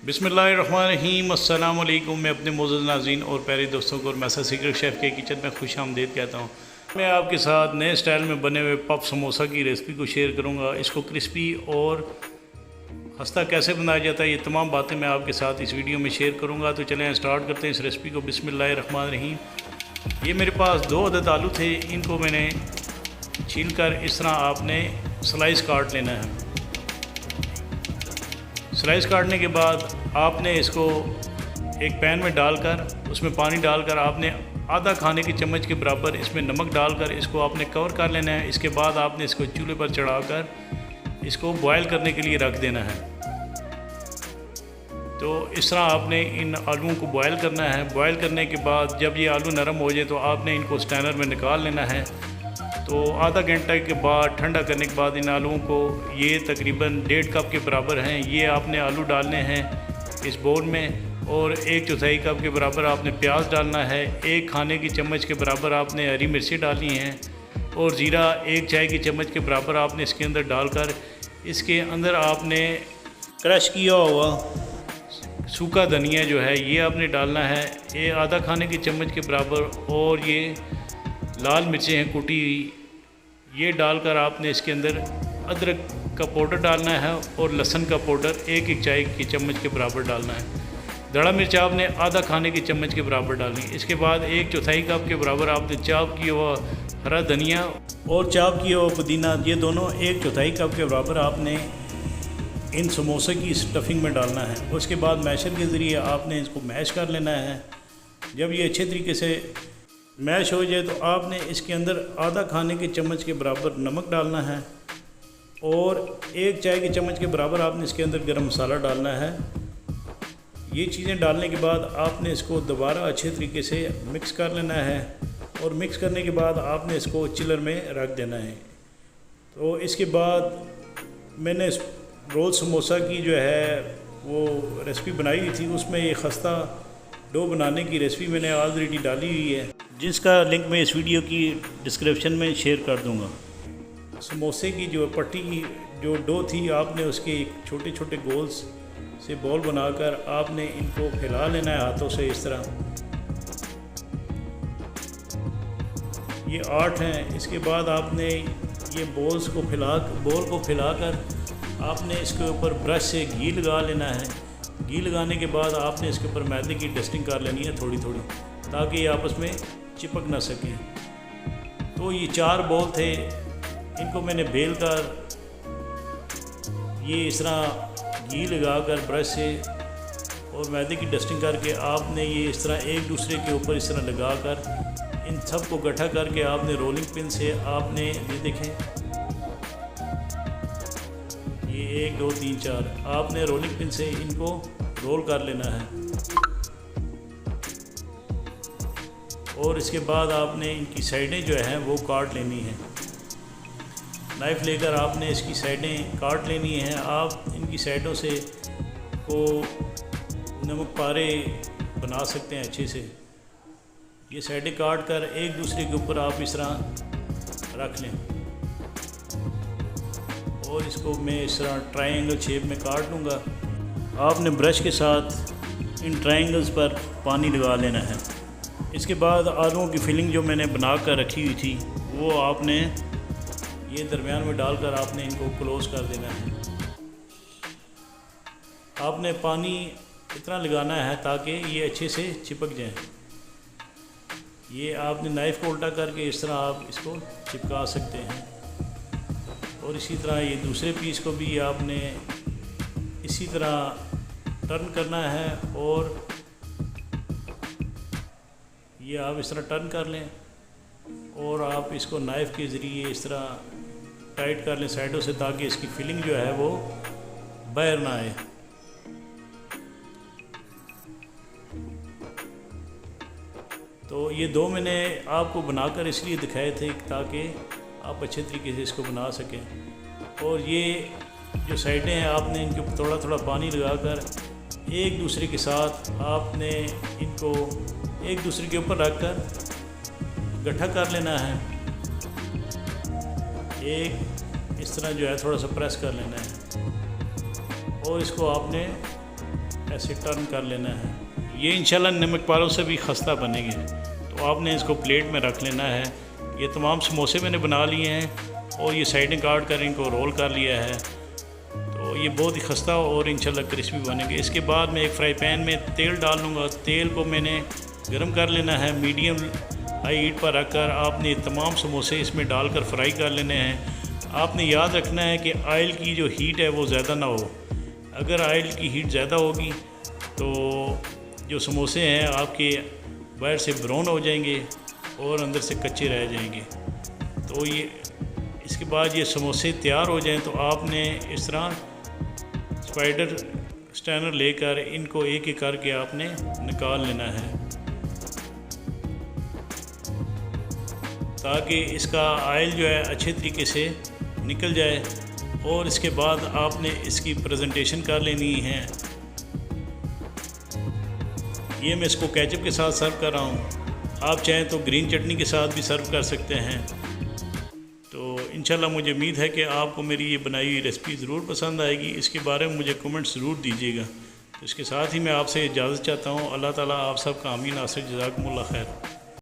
बिस्मिल्लाहिर्रहमानिर्रहीम। अस्सलाम वालेकुम। मैं अपने मोअज़्ज़ज़ नाज़रीन और प्यारे दोस्तों को और मैसा सीक्रेट शेफ़ के किचन में खुश आमदीद कहता हूँ। मैं आपके साथ नए स्टाइल में बने हुए पफ समोसा की रेसिपी को शेयर करूँगा। इसको क्रिस्पी और खस्ता कैसे बनाया जाता है, ये तमाम बातें मैं आपके साथ इस वीडियो में शेयर करूँगा। तो चलें स्टार्ट करते हैं इस रेसिपी को। बिस्मिल्लाहिर्रहमानिर्रहीम। ये मेरे पास 2 अदद आलू थे, इनको मैंने छील कर इस तरह आपने स्लाइस काट लेना है। स्लाइस काटने के बाद आपने इसको एक पैन में डालकर उसमें पानी डालकर आपने आधा खाने की चम्मच के बराबर इसमें नमक डालकर इसको आपने कवर कर लेना है। इसके बाद आपने इसको चूल्हे पर चढ़ाकर इसको बॉयल करने के लिए रख देना है। तो इस तरह आपने इन आलूओं को बॉयल करना है। बॉयल करने के बाद जब ये आलू नरम हो जाए तो आपने इनको स्टैनर में निकाल लेना है। तो आधा घंटे के बाद ठंडा करने के बाद इन आलूओं को, ये तकरीबन 1.5 कप के बराबर हैं, ये आपने आलू डालने हैं इस बोल में। और 1/4 कप के बराबर आपने प्याज डालना है। 1 खाने की चम्मच के बराबर आपने हरी मिर्ची डालनी है। और ज़ीरा 1 चाय की चम्मच के बराबर आपने इसके अंदर डालकर इसके अंदर आपने क्रश किया हुआ सूखा धनिया जो है ये आपने डालना है, ये आधा खाने की चम्मच के बराबर। और ये लाल मिर्चें हैं कुटी, ये डालकर आपने इसके अंदर अदरक का पाउडर डालना है और लहसुन का पाउडर 1 चाय की चम्मच के बराबर डालना है। दड़ा मिर्च आपने आधा खाने की चम्मच के बराबर डालनी है। इसके बाद 1/4 कप के बराबर आपने चॉप किया हुआ हरा धनिया और चॉप किया हुआ पुदीना, ये दोनों 1/4 कप के बराबर आपने इन समोसे की स्टफिंग में डालना है। उसके बाद मैशर के ज़रिए आपने इसको मैश कर लेना है। जब ये अच्छे तरीके से मैश हो जाए तो आपने इसके अंदर आधा खाने की चम्मच के बराबर नमक डालना है और 1 चाय की चम्मच के बराबर आपने इसके अंदर गरम मसाला डालना है। ये चीज़ें डालने के बाद आपने इसको दोबारा अच्छे तरीके से मिक्स कर लेना है। और मिक्स करने के बाद आपने इसको चिलर में रख देना है। तो इसके बाद मैंने रोल समोसा की जो है वो रेसिपी बनाई हुई थी, उसमें ये खस्ता डो बनाने की रेसिपी मैंने ऑलरेडी डाली हुई है, जिसका लिंक मैं इस वीडियो की डिस्क्रिप्शन में शेयर कर दूंगा। समोसे की जो पट्टी जो डो थी, आपने उसके छोटे छोटे गोल्स से बॉल बनाकर आपने इनको फैला लेना है हाथों से इस तरह। ये 8 हैं। इसके बाद आपने ये बॉल को फैलाकर आपने इसके ऊपर ब्रश से घी लगा लेना है। घी लगाने के बाद आपने इसके ऊपर मैदे की डस्टिंग कर लेनी है थोड़ी थोड़ी, ताकि ये आपस में चिपक ना सके। तो ये 4 बॉल थे, इनको मैंने बेल कर ये इस तरह घी लगाकर ब्रश से और मैदे की डस्टिंग करके आपने ये इस तरह एक दूसरे के ऊपर इस तरह लगाकर इन सब को इकट्ठा करके आपने रोलिंग पिन से आपने ये देखें, ये 1 2 3 4 आपने रोलिंग पिन से इनको रोल कर लेना है। और इसके बाद आपने इनकी साइडें जो हैं वो काट लेनी है। नाइफ़ लेकर आपने इसकी साइडें काट लेनी हैं। आप इनकी साइडों से को नमक पारे बना सकते हैं अच्छे से। ये साइडें काट कर एक दूसरे के ऊपर आप इस तरह रख लें और इसको मैं इस तरह ट्रायंगल शेप में काट लूँगा। आपने ब्रश के साथ इन ट्रायंगल्स पर पानी लगा लेना है। इसके बाद आलूओं की फिलिंग जो मैंने बना कर रखी हुई थी वो आपने ये दरमियान में डालकर आपने इनको क्लोज़ कर देना है। आपने पानी इतना लगाना है ताकि ये अच्छे से चिपक जाए। ये आपने नाइफ़ को उल्टा करके इस तरह आप इसको चिपका सकते हैं। और इसी तरह ये दूसरे पीस को भी आपने इसी तरह टर्न करना है और ये आप इस तरह टर्न कर लें और आप इसको नाइफ़ के ज़रिए इस तरह टाइट कर लें साइडों से, ताकि इसकी फिलिंग जो है वो बाहर ना आए। तो ये 2 मैंने आपको बनाकर इसलिए दिखाए थे ताकि आप अच्छे तरीके से इसको बना सकें। और ये जो साइडें हैं आपने इनके ऊपर थोड़ा थोड़ा पानी लगाकर एक दूसरे के साथ आपने इनको एक दूसरे के ऊपर रखकर गड्ढा कर लेना है। एक इस तरह जो है थोड़ा सा प्रेस कर लेना है और इसको आपने ऐसे टर्न कर लेना है। ये इंशाल्लाह नमक पारों से भी खस्ता बनेंगे। तो आपने इसको प्लेट में रख लेना है। ये तमाम समोसे मैंने बना लिए हैं और ये साइडें काट कर इनको रोल कर लिया है। तो ये बहुत ही खस्ता और इंशाल्लाह क्रिस्पी बनेंगे। इसके बाद मैं एक फ्राई पैन में तेल डाल लूँगा। तेल को मैंने गर्म कर लेना है। मीडियम हाई हीट पर रखकर आपने तमाम समोसे इसमें डालकर फ्राई कर लेने हैं। आपने याद रखना है कि ऑयल की जो हीट है वो ज़्यादा ना हो। अगर ऑयल की हीट ज़्यादा होगी तो जो समोसे हैं आपके बाहर से ब्राउन हो जाएंगे और अंदर से कच्चे रह जाएंगे। तो ये इसके बाद ये समोसे तैयार हो जाएं तो आपने इस तरह स्पाइडर स्टैनर लेकर इनको एक एक करके आपने निकाल लेना है ताकि इसका ऑयल जो है अच्छे तरीके से निकल जाए। और इसके बाद आपने इसकी प्रेजेंटेशन कर लेनी है। ये मैं इसको केचप के साथ सर्व कर रहा हूँ। आप चाहें तो ग्रीन चटनी के साथ भी सर्व कर सकते हैं। तो इंशाल्लाह मुझे उम्मीद है कि आपको मेरी ये बनाई हुई रेसिपी ज़रूर पसंद आएगी। इसके बारे में मुझे कमेंट्स ज़रूर दीजिएगा। तो इसके साथ ही मैं आपसे इजाज़त चाहता हूँ। अल्लाह ताला आप सब का आमीन नासिर। जज़ाकुमुल्लाह खैर।